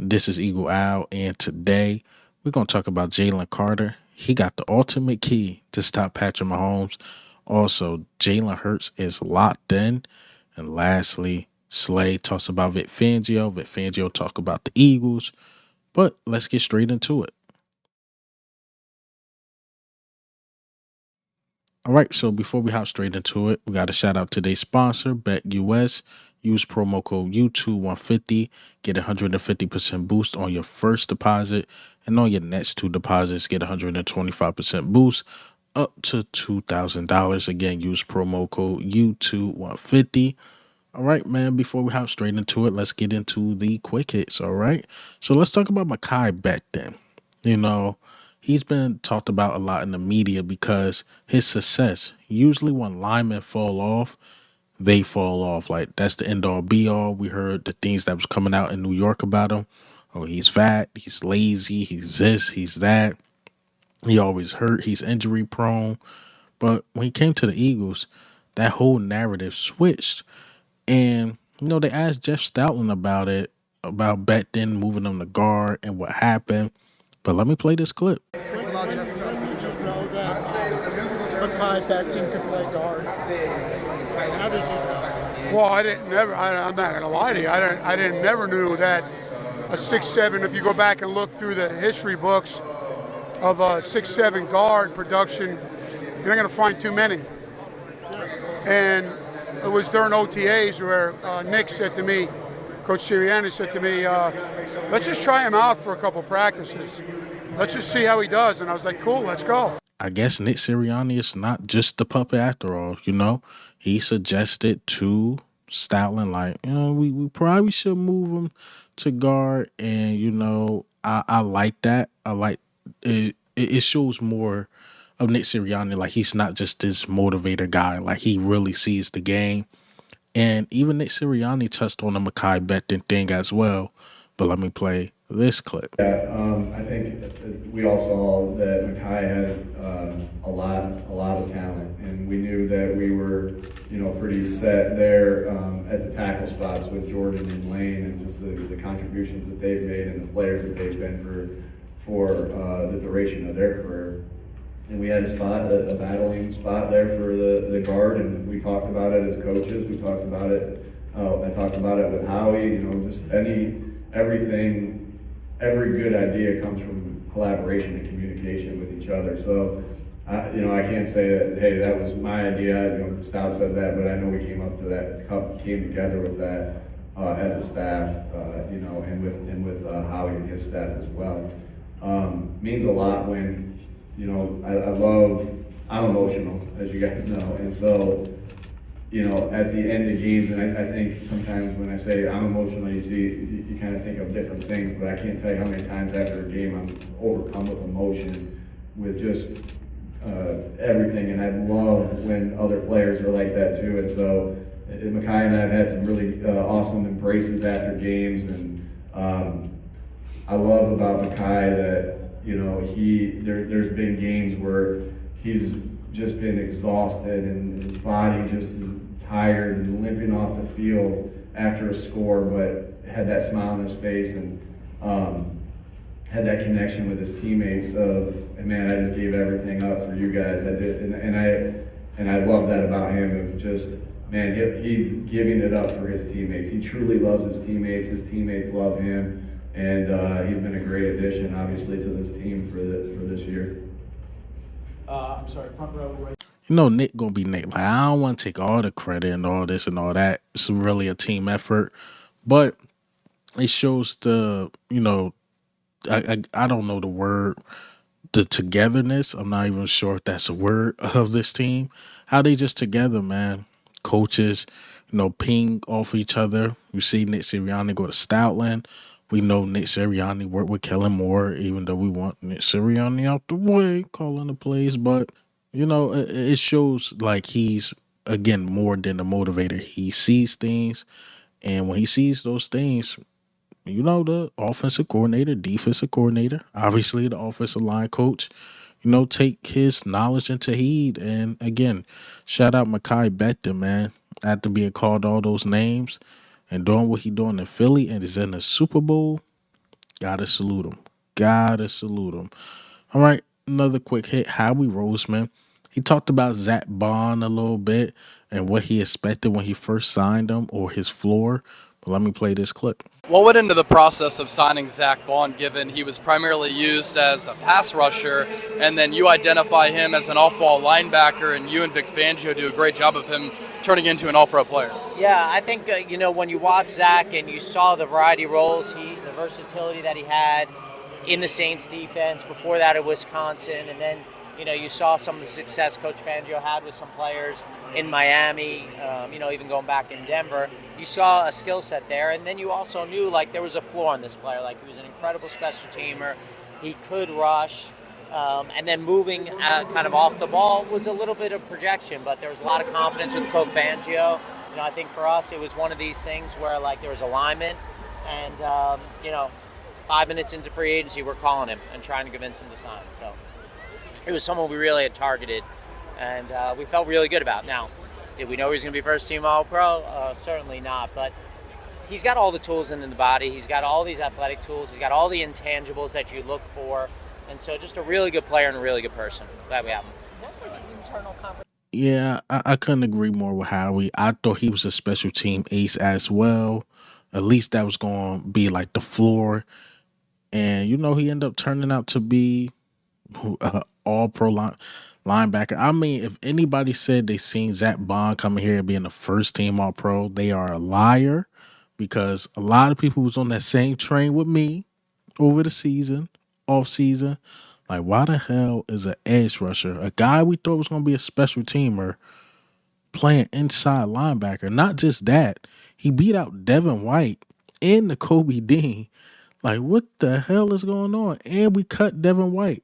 This is Eagle Owl, and today we're going to talk about Jalen Carter. He got the ultimate key to stop Patrick Mahomes. Also, Jalen Hurts is locked in. And lastly, Slay talks about Vic Fangio. Vic Fangio talk about the Eagles. But let's get straight into it. All right, so before we hop straight into it, we got to shout out today's sponsor, BetUS. Use promo code U2 150, get 150% boost on your first deposit, and on your next two deposits, get 125% boost up to $2,000. Again, use promo code U2 150. All right, man, before we hop straight into it, let's get into the quick hits, all right? So let's talk about Mekhi Becton. You know, he's been talked about a lot in the media because his success, usually when linemen fall off, they fall off. Like, that's the end all be all. We heard the things that was coming out in New York about him. Oh, he's fat, he's lazy, he's this, he's that. He always hurt, he's injury prone. But when he came to the Eagles, that whole narrative switched and they asked Jeff Stoutland about it, about Becton moving him to guard and what happened. But let me play this clip. When did you know that Mekhi Becton could play guard? How did you know? Well, I didn't never. I'm not going to lie to you. I didn't never knew that a 6'7". If you go back and look through the history books of a 6'7" guard production, you're not going to find too many. And it was during OTAs where Nick said to me, Coach Sirianni said to me, let's just try him out for a couple practices. Let's just see how he does. And I was like, cool, let's go. I guess Nick Sirianni is not just the puppet after all, He suggested to Stoutland, like, we probably should move him to guard. And, I like that. I like it. It shows more of Nick Sirianni. Like, he's not just this motivator guy. Like, he really sees the game. And even Nick Sirianni touched on the Mekhi Becton thing as well. But let me play this clip. Yeah, I think we all saw that Mekhi had a lot of talent, and we knew that we were, pretty set there at the tackle spots with Jordan and Lane, and just the contributions that they've made and the players that they've been for the duration of their career. And we had a battling spot there for the guard, and we talked about it as coaches. We talked about it. I talked about it with Howie. Just everything, every good idea comes from collaboration and communication with each other. So, I can't say that, hey, that was my idea. Stout said that, but I know we came together with that as a staff. And with Howie and his staff as well. Means a lot when. I'm emotional, as you guys know. And so, at the end of games, and I think sometimes when I say I'm emotional, you kind of think of different things, but I can't tell you how many times after a game I'm overcome with emotion, with just everything. And I love when other players are like that too. And so, Mekhi and I have had some really awesome embraces after games. And I love about Mekhi that, there's been games where he's just been exhausted and his body just is tired and limping off the field after a score, but had that smile on his face and had that connection with his teammates of, man, I just gave everything up for you guys. I did, and I love that about him. Of just, man, he's giving it up for his teammates. He truly loves his teammates. His teammates love him. And he's been a great addition, obviously, to this team for this year. I'm sorry, front row. Right. Nick gonna be Nick. Like, I don't want to take all the credit and all this and all that. It's really a team effort, but it shows I don't know the word, the togetherness. I'm not even sure if that's a word of this team. How they just together, man. Coaches, ping off each other. You see Nick Sirianni go to Stoutland. We know Nick Sirianni worked with Kellen Moore, even though we want Nick Sirianni out the way, calling the plays. But, it shows like he's, again, more than a motivator. He sees things. And when he sees those things, the offensive coordinator, defensive coordinator, obviously the offensive line coach, take his knowledge into heed. And again, shout out Mekhi Becton, man, after being called all those names and doing what he doing in Philly and is in the Super Bowl. Gotta salute him. Gotta salute him. All right, another quick hit. Howie Roseman. He talked about Zack Baun a little bit and what he expected when he first signed him or his floor. But let me play this clip. What went into the process of signing Zack Baun, given he was primarily used as a pass rusher, and then you identify him as an off-ball linebacker, and you and Vic Fangio do a great job of him turning into an all-pro player? Yeah, I think, when you watch Zack and you saw the variety of roles, the versatility that he had in the Saints defense, before that at Wisconsin, and then, you saw some of the success Coach Fangio had with some players in Miami, even going back in Denver. You saw a skill set there, and then you also knew, there was a floor on this player. He was an incredible special teamer. He could rush. And then moving kind of off the ball was a little bit of projection, but there was a lot of confidence with Coach Fangio. I think for us it was one of these things where there was alignment, and 5 minutes into free agency we're calling him and trying to convince him to sign. So it was someone we really had targeted, and we felt really good about. Now, did we know he was going to be first team All-Pro? Certainly not, but he's got all the tools in the body. He's got all these athletic tools. He's got all the intangibles that you look for. And so just a really good player and a really good person. Glad we have him. Yeah, I couldn't agree more with Howie. I thought he was a special team ace as well. At least that was going to be the floor. And, he ended up turning out to be all-pro linebacker. I mean, if anybody said they seen Zack Baun coming here and being the first team all-pro, they are a liar, because a lot of people was on that same train with me over the season, off season. Why the hell is an edge rusher, a guy we thought was going to be a special teamer, playing inside linebacker? Not just that, he beat out Devin White and the Kobe Dean. What the hell is going on? And we cut Devin White.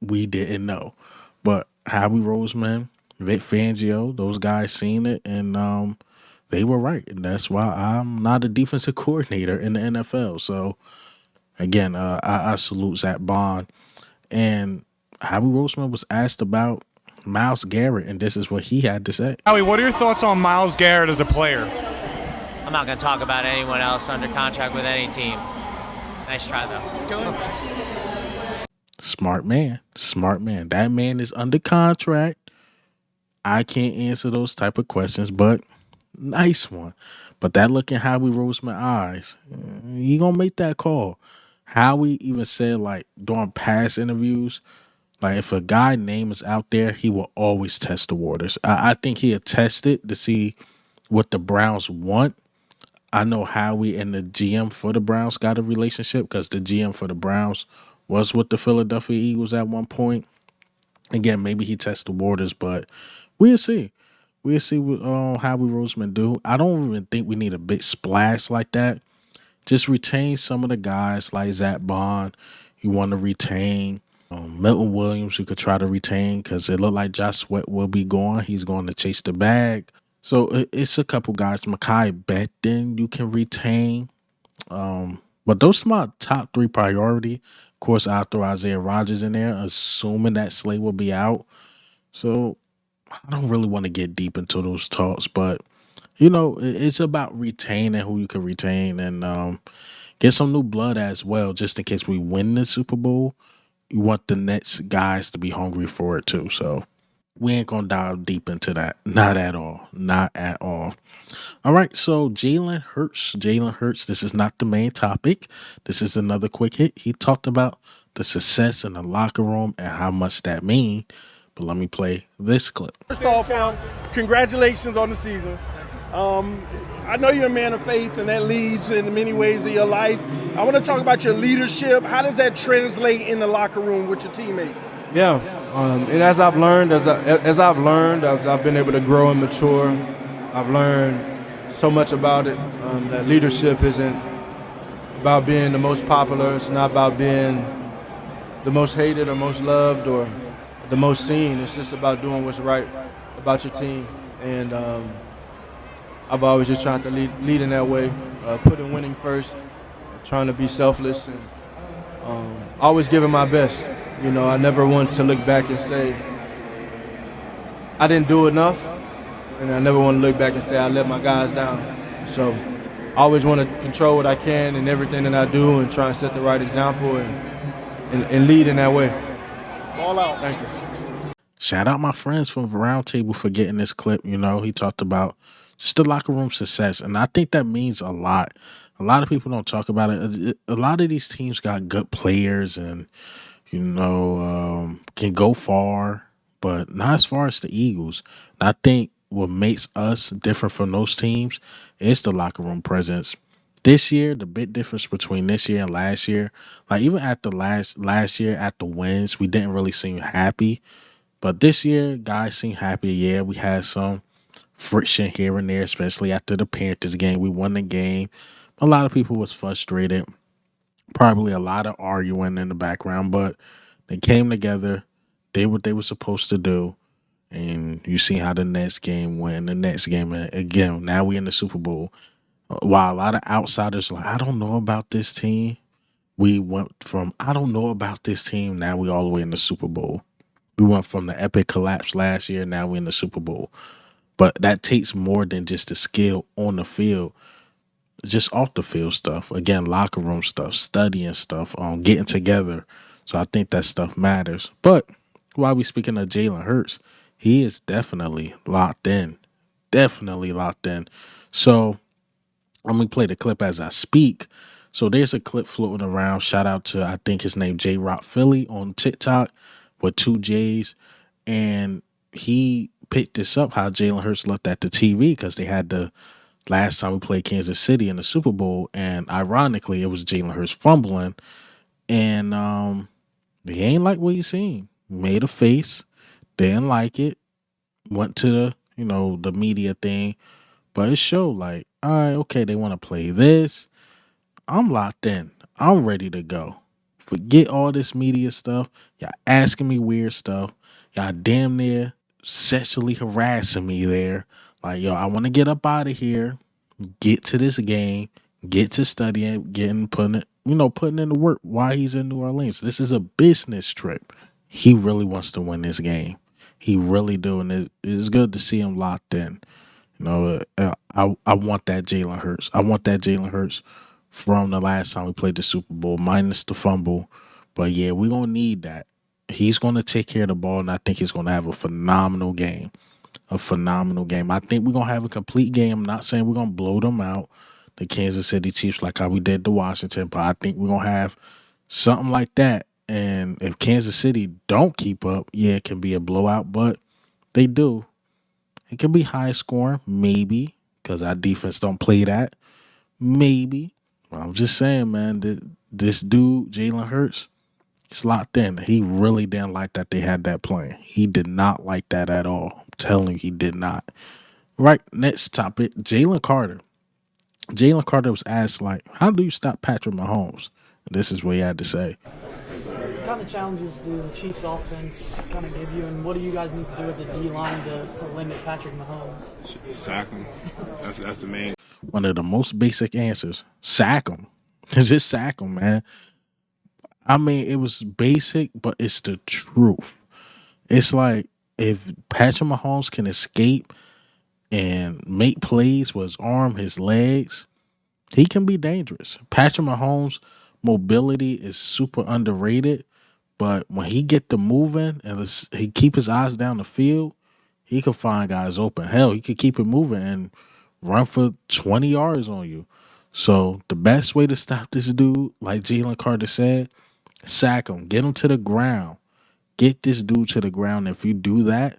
We didn't know. But Howie Roseman, Vic Fangio, those guys seen it, and they were right. And that's why I'm not a defensive coordinator in the NFL. So, again, I salute Zack Baun. And Howie Roseman was asked about Myles Garrett, and this is what he had to say. Howie, what are your thoughts on Myles Garrett as a player? I'm not going to talk about anyone else under contract with any team. Nice try, though. Smart man. Smart man. That man is under contract. I can't answer those type of questions, but nice one. But that look in Howie Roseman eyes, he gonna make that call. Howie even said, during past interviews, if a guy name is out there, he will always test the waters. I think he'll test it to see what the Browns want. I know Howie and the GM for the Browns got a relationship, because the GM for the Browns was with the Philadelphia Eagles at one point. Again, maybe he tests the waters, but we'll see. We'll see what Howie Roseman do. I don't even think we need a big splash like that. Just retain some of the guys like Zack Baun. You want to retain Milton Williams. You could try to retain, because it looked like Josh Sweat will be gone. He's going to chase the bag. So it's a couple guys. Mekhi Becton you can retain. But those are my top three priority. Of course, I'll throw Isaiah Rodgers in there, assuming that Slay will be out. So I don't really want to get deep into those talks, but it's about retaining who you can retain, and get some new blood as well, just in case we win the Super Bowl. You want the next guys to be hungry for it too. So we ain't gonna dive deep into that. Not at all. Not at all. All right, so Jalen Hurts, this is not the main topic. This is another quick hit. He talked about the success in the locker room and how much that means. But let me play this clip. First off, congratulations on the season. I know you're a man of faith, and that leads in many ways of your life. I want to talk about your leadership. How does that translate in the locker room with your teammates? Yeah, and as I've learned, as I've been able to grow and mature, I've learned so much about it. That leadership isn't about being the most popular. It's not about being the most hated or most loved or the most seen. It's just about doing what's right about your team. And I've always just tried to lead in that way, putting winning first, trying to be selfless, and always giving my best. I never want to look back and say I didn't do enough, and I never want to look back and say I let my guys down. So I always want to control what I can in everything that I do and try and set the right example and lead in that way. Ball out. Thank you. Shout out my friends from the Roundtable for getting this clip. You know, he talked about just the locker room success, and I think that means a lot. A lot of people don't talk about it. A lot of these teams got good players and, can go far, but not as far as the Eagles. And I think what makes us different from those teams is the locker room presence. This year, the big difference between this year and last year, like even at the last year at the wins, we didn't really seem happy. But this year, guys seem happy. Yeah, we had some friction here and there, especially after the Panthers game. We won the game. A lot of people was frustrated. Probably a lot of arguing in the background, but they came together, did what they were supposed to do, and you see how the next game went. The next game, again, now we in the Super Bowl. While a lot of outsiders like, I don't know about this team, we went from I don't know about this team, now we all the way in the Super Bowl. We went from the epic collapse last year, now we're in the Super Bowl. But that takes more than just the skill on the field, just off the field stuff. Again, locker room stuff, studying stuff, getting together. So I think that stuff matters. But while we speaking of Jalen Hurts, he is definitely locked in. Definitely locked in. So I'm gonna play the clip as I speak. So there's a clip floating around. Shout out to I think his name J Rock Philly on TikTok with two J's, and he picked this up how Jalen Hurts looked at the TV because they had the last time we played Kansas City in the Super Bowl, and ironically it was Jalen Hurts fumbling, and he ain't like what he seen. Made a face, didn't like it, went to the the media thing, but it showed like, all right, okay, they want to play this. I'm locked in. I'm ready to go. Forget all this media stuff. Y'all asking me weird stuff. Y'all damn near sexually harassing me there. Like, yo, I want to get up out of here, get to this game, get to studying, putting in the work while he's in New Orleans. This is a business trip. He really wants to win this game. He really do, and it's good to see him locked in. I want that Jalen Hurts. I want that Jalen Hurts from the last time we played the Super Bowl, minus the fumble. But yeah, we're going to need that. He's going to take care of the ball, and I think he's going to have a phenomenal game. A phenomenal game. I think we're going to have a complete game. I'm not saying we're going to blow them out, the Kansas City Chiefs, like how we did to Washington, but I think we're going to have something like that. And if Kansas City don't keep up, yeah, it can be a blowout, but they do. It can be high scoring, maybe, because our defense don't play that. Maybe. I'm just saying, man, this dude, Jalen Hurts, he's locked in. He really didn't like that they had that plan. He did not like that at all. I'm telling you, he did not. Right, next topic, Jalen Carter. Jalen Carter was asked, like, how do you stop Patrick Mahomes? This is what he had to say. What kind of challenges do the Chiefs offense kind of give you, and what do you guys need to do as a D-line to limit Patrick Mahomes? Sack him. That's the main. One of the most basic answers. Sack him. Just sack him, man. I mean, it was basic, but it's the truth. It's like if Patrick Mahomes can escape and make plays with his arm, his legs, he can be dangerous. Patrick Mahomes' mobility is super underrated, but when he get to moving and he keep his eyes down the field, he could find guys open. Hell, he could keep it moving and run for 20 yards on you. So the best way to stop this dude, like Jalen Carter said, sack him, get him to the ground. Get this dude to the ground. If you do that,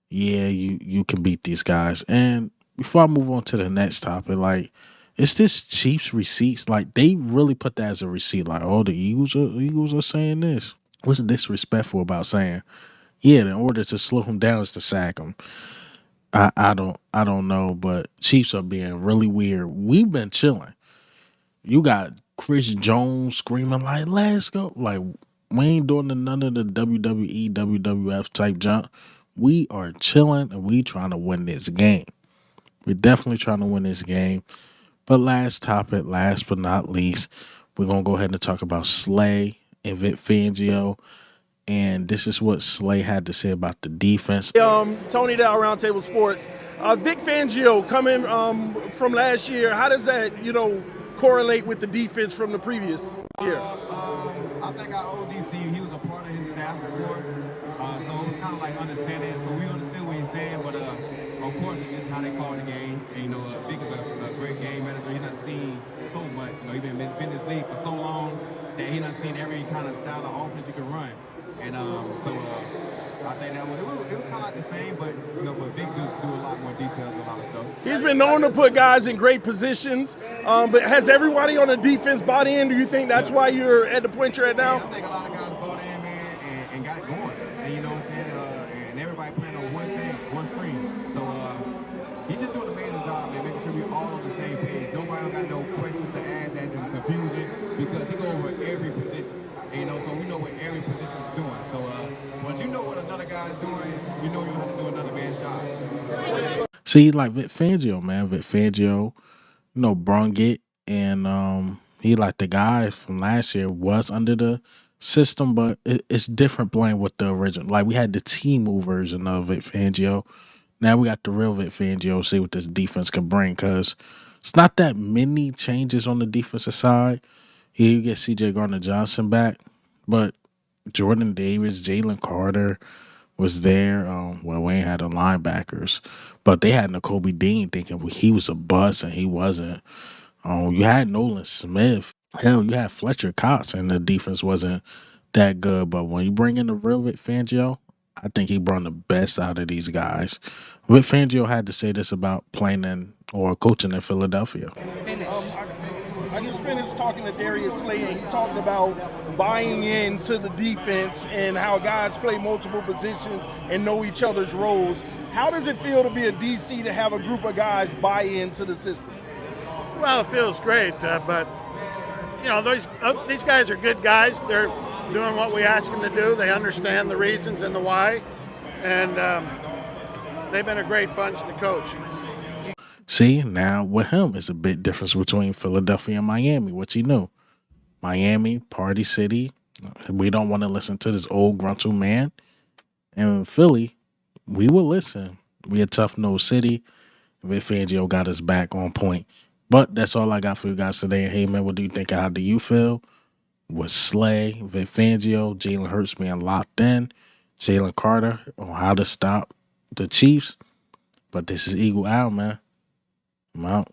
yeah, you can beat these guys. And before I move on to the next topic, like, it's this Chiefs receipts. Like, they really put that as a receipt. Like, oh, the Eagles are saying this. What's disrespectful about saying, yeah, in order to slow him down is to sack him? I don't know, but Chiefs are being really weird. We've been chilling. You got Chris Jones screaming like, let's go. Like, we ain't doing none of the WWE, WWF type junk. We are chilling and we trying to win this game. We're definitely trying to win this game. But last topic, last but not least, we're going to go ahead and talk about Slay and Vic Fangio and this is what Slay had to say about the defense. Tony Dow, Roundtable Sports. Vic Fangio coming from last year. How does that, correlate with the defense from the previous year? I think our ODC, he was a part of his staff before, so it was kind of like understanding. So we understood what he's saying, but of course it's just how they call the game. And Vic is a great game manager. He's not seen so much. He's been in this league for so long that he's not seen every kind of style of offense you can run. And so I think that it was kind of like the same, but but Vic does do a lot more details, a lot of stuff. He's been known to put guys in great positions, but has everybody on the defense bought in? Do you think that's why you're at the point you're at now? Yeah, I think a lot of guys bought in, man, and got going. And you know what I'm saying? And everybody playing on one thing, one screen. So he's just doing an amazing job, man, making sure we're all on the same page. Nobody got no questions to ask as in confusion, because he go over every position. And, so we know what every position is doing. So once you know what another guy's doing, you know you have to do another man's job. See, like Vic Fangio, man. Vic Fangio, brung it, and he like the guy from last year was under the system, but it's different playing with the original. Like we had the T-move version of Vic Fangio. Now we got the real Vic Fangio. See what this defense can bring, because it's not that many changes on the defensive side. You get C.J. Gardner-Johnson back, but Jordan Davis, Jalen Carter was there. Well, we ain't had the linebackers, but they had N'Kobe Dean thinking he was a bust, and he wasn't. You had Nolan Smith. Hell, you had Fletcher Cox, and the defense wasn't that good. But when you bring in the real Vic Fangio, I think he brought the best out of these guys. Vic Fangio had to say this about playing or coaching in Philadelphia. I just finished talking to Darius Slay, and he talked about buying into the defense and how guys play multiple positions and know each other's roles. How does it feel to be a DC to have a group of guys buy into the system? Well, it feels great, but these guys are good guys. They're doing what we ask them to do. They understand the reasons and the why, and they've been a great bunch to coach. See, now with him, it's a big difference between Philadelphia and Miami, which he knew. Miami, party city. We don't want to listen to this old gruntle man. And Philly, we will listen. We a tough-nosed city. Vic Fangio got us back on point. But that's all I got for you guys today. And hey, man, what do you think? How do you feel with Slay, Vic Fangio, Jalen Hurts being locked in, Jalen Carter on how to stop the Chiefs? But this is Eagle Out, man. I'm out.